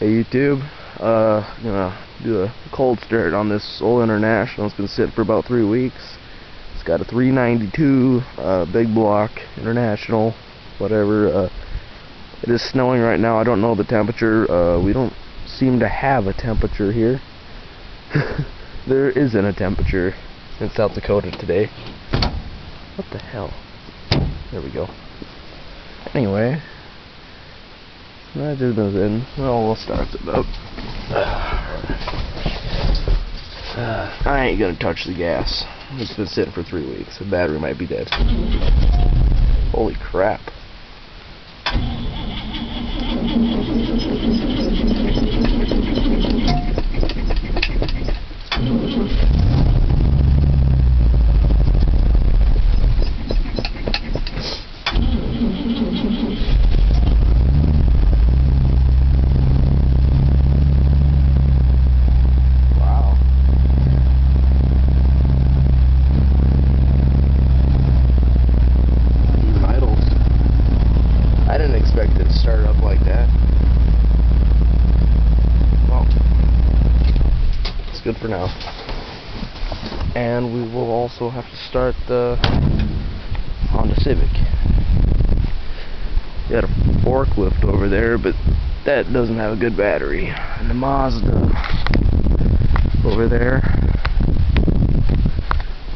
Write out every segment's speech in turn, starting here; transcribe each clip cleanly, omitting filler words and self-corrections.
Hey YouTube, gonna do a cold start on this old International. It's been sitting for about 3 weeks. It's got a 392 big block International, whatever. It is snowing right now. I don't know the temperature. We don't seem to have a temperature here. There isn't a temperature in South Dakota today. What the hell? There we go. Anyway, that just goes in. Well, we'll start it up. I ain't gonna touch the gas. It's been sitting for 3 weeks. The battery might be dead. Holy crap. Expect it to start up like that. Well, it's good for now. And we will also have to start the Honda Civic. We got a forklift over there, but that doesn't have a good battery. And the Mazda over there,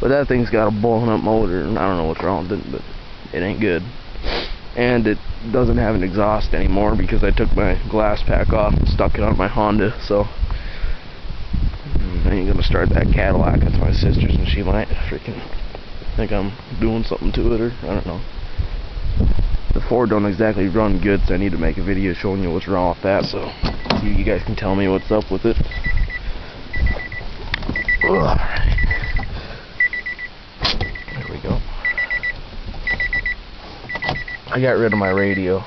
but that thing's got a blown up motor, and I don't know what's wrong with it, but it ain't good. And it doesn't have an exhaust anymore because I took my glass pack off and stuck it on my Honda, so I ain't gonna start that Cadillac. That's my sister's, and she might freaking think I'm doing something to it, or I don't know. The Ford don't exactly run good, so I need to make a video showing you what's wrong with that, so you guys can tell me what's up with it. Alright. There we go. I got rid of my radio.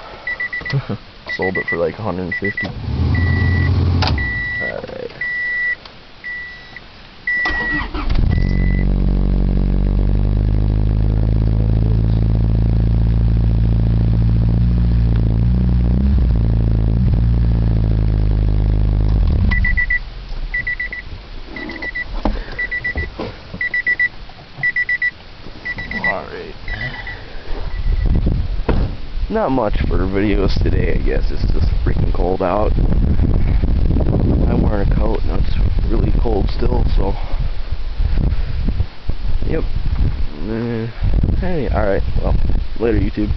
Sold it for like $150. Alright. Alright. Not much for videos today, I guess. It's just freaking cold out. I'm wearing a coat and it's really cold still, so yep. Hey, alright, well, later YouTube.